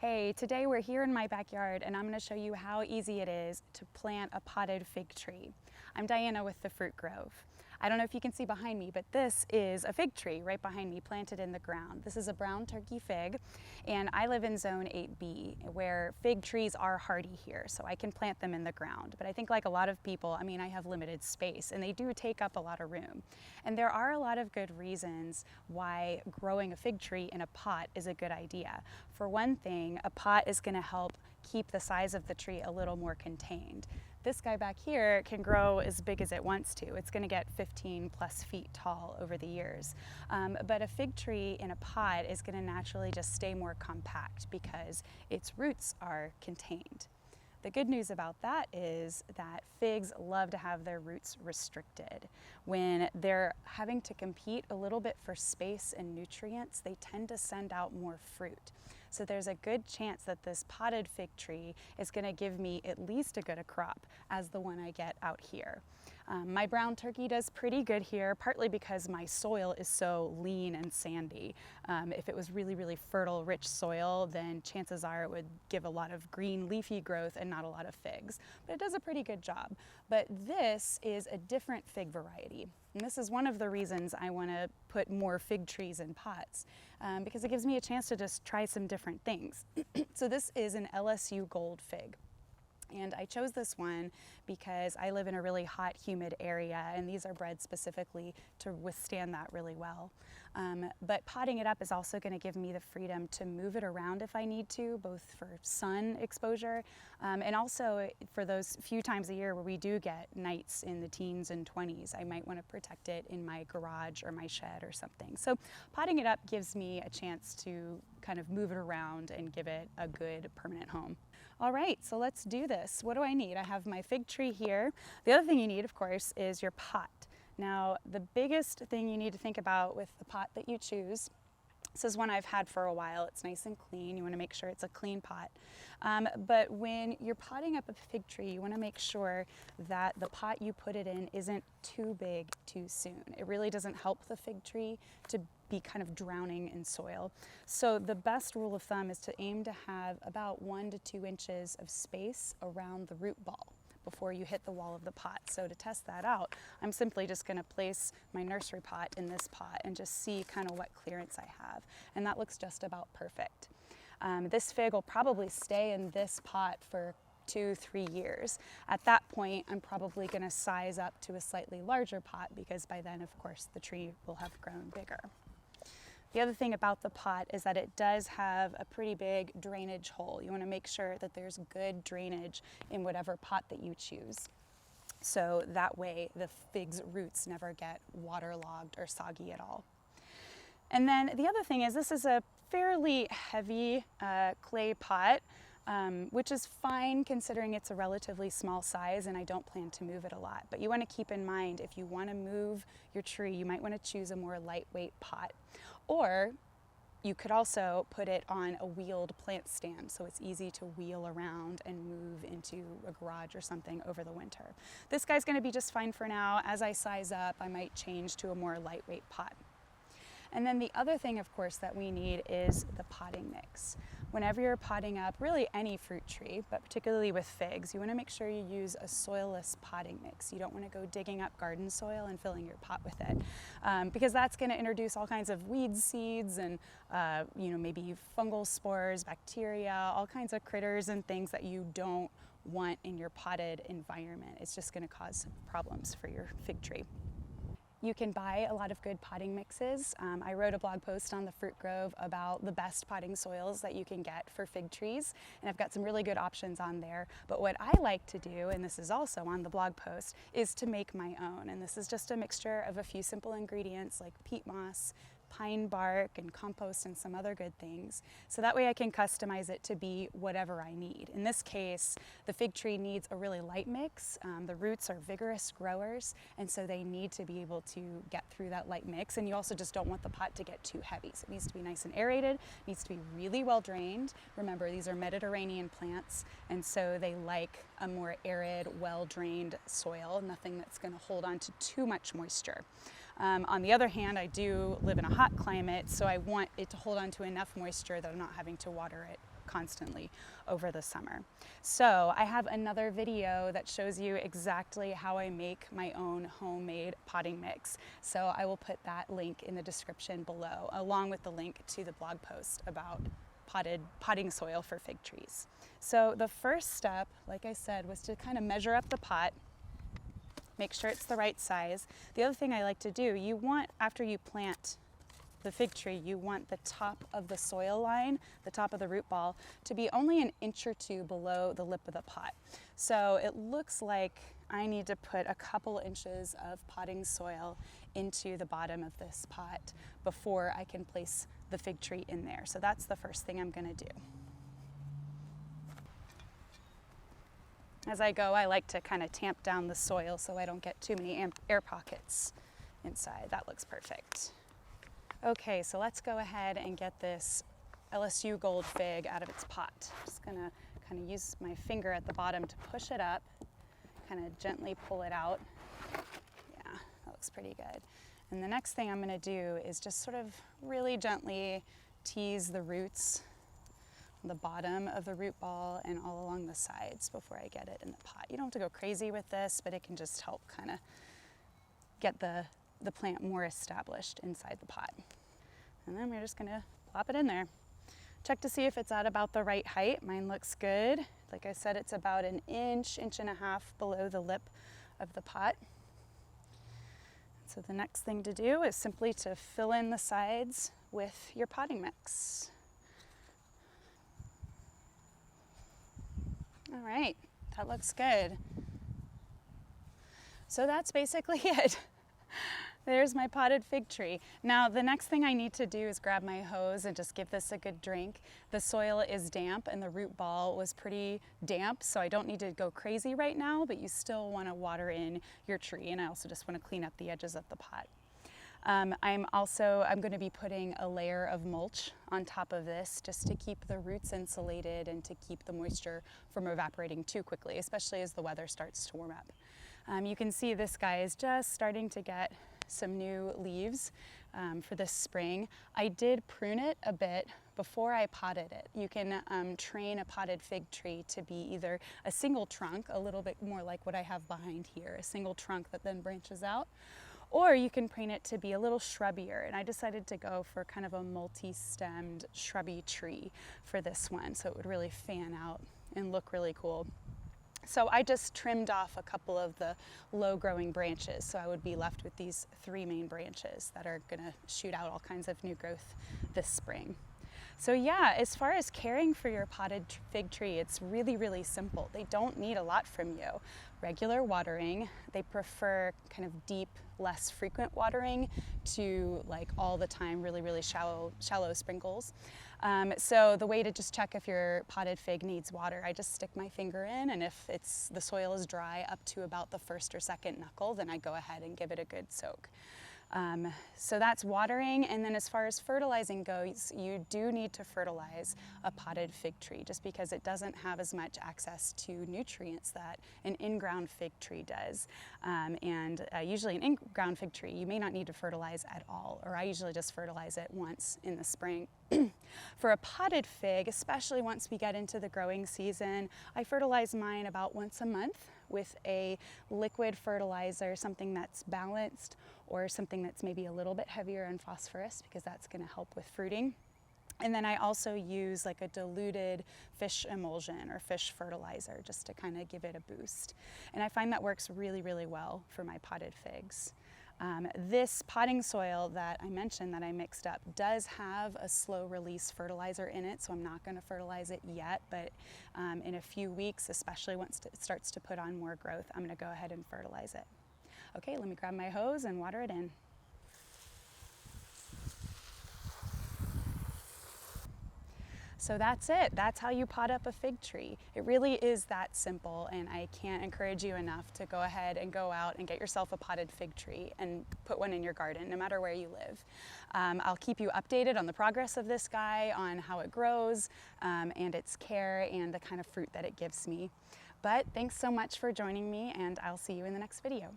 Hey, today we're here in my backyard and I'm going to show you how easy it is to plant a potted fig tree. I'm Diana with the Fruit Grove. I don't know if you can see behind me, but this is a fig tree right behind me planted in the ground. This is a brown turkey fig, and I live in zone 8B where fig trees are hardy here, so I can plant them in the ground. But I think like a lot of people, I have limited space and they do take up a lot of room. And there are a lot of good reasons why growing a fig tree in a pot is a good idea. For one thing, a pot is going to help keep the size of the tree a little more contained. This guy back here can grow as big as it wants to. It's going to get 15 plus feet tall over the years. But a fig tree in a pot is going to naturally just stay more compact because its roots are contained. The good news about that is that figs love to have their roots restricted. When they're having to compete a little bit for space and nutrients, they tend to send out more fruit. So there's a good chance that this potted fig tree is going to give me at least as good a crop as the one I get out here. My brown turkey does pretty good here, partly because my soil is so lean and sandy. If it was really, really fertile, rich soil, then chances are it would give a lot of green leafy growth and not a lot of figs. But it does a pretty good job. But this is a different fig variety. And this is one of the reasons I want to put more fig trees in pots, because it gives me a chance to just try some different things. So this is an LSU Gold fig. And I chose this one because I live in a really hot, humid area, and these are bred specifically to withstand that really well. But potting it up is also going to give me the freedom to move it around if I need to, both for sun exposure and also for those few times a year where we do get nights in the teens and 20s. I might want to protect it in my garage or my shed or something. So potting it up gives me a chance to kind of move it around and give it a good permanent home. All right, so let's do this. What do I need? I have my fig tree here. The other thing you need, of course, is your pot. Now, the biggest thing you need to think about with the pot that you choose, this is one I've had for a while. It's nice and clean. You want to make sure it's a clean pot. But when you're potting up a fig tree, you want to make sure that the pot you put it in isn't too big too soon. It really doesn't help the fig tree to be kind of drowning in soil. So the best rule of thumb is to aim to have about 1 to 2 inches of space around the root ball before you hit the wall of the pot. So to test that out, I'm simply just going to place my nursery pot in this pot and just see kind of what clearance I have. And that looks just about perfect. This fig will probably stay in this pot for 2-3 years. At that point, I'm probably going to size up to a slightly larger pot because by then, of course, the tree will have grown bigger. The other thing about the pot is that it does have a pretty big drainage hole. You want to make sure that there's good drainage in whatever pot that you choose. So that way the fig's roots never get waterlogged or soggy at all. And then the other thing is this is a fairly heavy clay pot, which is fine considering it's a relatively small size and I don't plan to move it a lot. But you want to keep in mind if you want to move your tree, you might want to choose a more lightweight pot. Or you could also put it on a wheeled plant stand so it's easy to wheel around and move into a garage or something over the winter. This guy's going to be just fine for now. As I size up, I might change to a more lightweight pot. And then the other thing, of course, that we need is the potting mix. Whenever you're potting up really any fruit tree, but particularly with figs, you want to make sure you use a soilless potting mix. You don't want to go digging up garden soil and filling your pot with it because that's going to introduce all kinds of weed seeds and maybe fungal spores, bacteria, all kinds of critters and things that you don't want in your potted environment. It's just going to cause problems for your fig tree. You can buy a lot of good potting mixes. I wrote a blog post on the Fruit Grove about the best potting soils that you can get for fig trees, and I've got some really good options on there. But what I like to do, and this is also on the blog post, is to make my own. And this is just a mixture of a few simple ingredients like peat moss, pine bark, and compost, and some other good things. So that way I can customize it to be whatever I need. In this case, the fig tree needs a really light mix. The roots are vigorous growers, and so they need to be able to get through that light mix. And you also just don't want the pot to get too heavy. So it needs to be nice and aerated, needs to be really well drained. Remember, these are Mediterranean plants, and so they like a more arid, well-drained soil, nothing that's going to hold on to too much moisture. On the other hand, I do live in a hot climate, so I want it to hold on to enough moisture that I'm not having to water it constantly over the summer. So I have another video that shows you exactly how I make my own homemade potting mix. So I will put that link in the description below, along with the link to the blog post about potting soil for fig trees. So the first step, like I said, was to kind of measure up the pot, make sure it's the right size. The other thing I like to do, after you plant the fig tree, you want the top of the soil line, the top of the root ball, to be only an inch or two below the lip of the pot. So it looks like I need to put a couple inches of potting soil into the bottom of this pot before I can place the fig tree in there. So that's the first thing I'm gonna do. As I go, I like to kind of tamp down the soil so I don't get too many air pockets inside. That looks perfect. Okay, so let's go ahead and get this LSU Gold fig out of its pot. Just gonna kind of use my finger at the bottom to push it up, kind of gently pull it out. Yeah, that looks pretty good. And the next thing I'm gonna do is just sort of really gently tease the roots, the bottom of the root ball and all along the sides before I get it in the pot. You don't have to go crazy with this, but it can just help kind of get the plant more established inside the pot. And then we're just gonna plop it in there. Check to see if it's at about the right height. Mine looks good. Like I said, it's about an inch and a half below the lip of the pot. So the next thing to do is simply to fill in the sides with your potting mix. All right, that looks good. So that's basically it. There's my potted fig tree. Now the next thing I need to do is grab my hose and just give this a good drink. The soil is damp and the root ball was pretty damp, so I don't need to go crazy right now, but you still want to water in your tree, and I also just want to clean up the edges of the pot. I'm going to be putting a layer of mulch on top of this just to keep the roots insulated and to keep the moisture from evaporating too quickly, especially as the weather starts to warm up. You can see this guy is just starting to get some new leaves for this spring. I did prune it a bit before I potted it. You can train a potted fig tree to be either a single trunk, a little bit more like what I have behind here, a single trunk that then branches out, or you can prune it to be a little shrubbier. And I decided to go for kind of a multi-stemmed shrubby tree for this one, so it would really fan out and look really cool. So I just trimmed off a couple of the low-growing branches, so I would be left with these 3 main branches that are gonna shoot out all kinds of new growth this spring. So yeah, as far as caring for your potted fig tree, it's really, really simple. They don't need a lot from you. Regular watering. They prefer kind of deep, less frequent watering to like all the time, really, really shallow sprinkles. So the way to just check if your potted fig needs water, I just stick my finger in, and if the soil is dry up to about the first or second knuckle, then I go ahead and give it a good soak. So that's watering, and then as far as fertilizing goes, you do need to fertilize a potted fig tree just because it doesn't have as much access to nutrients that an in-ground fig tree does. Usually an in-ground fig tree, you may not need to fertilize at all, or I usually just fertilize it once in the spring. For a potted fig, especially once we get into the growing season, I fertilize mine about once a month with a liquid fertilizer, something that's balanced or something that's maybe a little bit heavier in phosphorus because that's going to help with fruiting. And then I also use like a diluted fish emulsion or fish fertilizer just to kind of give it a boost. And I find that works really, really well for my potted figs. This potting soil that I mentioned that I mixed up does have a slow release fertilizer in it, so I'm not going to fertilize it yet, but in a few weeks, especially once it starts to put on more growth, I'm going to go ahead and fertilize it. Okay, let me grab my hose and water it in. So that's it. That's how you pot up a fig tree. It really is that simple, and I can't encourage you enough to go ahead and go out and get yourself a potted fig tree and put one in your garden, no matter where you live. I'll keep you updated on the progress of this guy, on how it grows, and its care, and the kind of fruit that it gives me. But thanks so much for joining me, and I'll see you in the next video.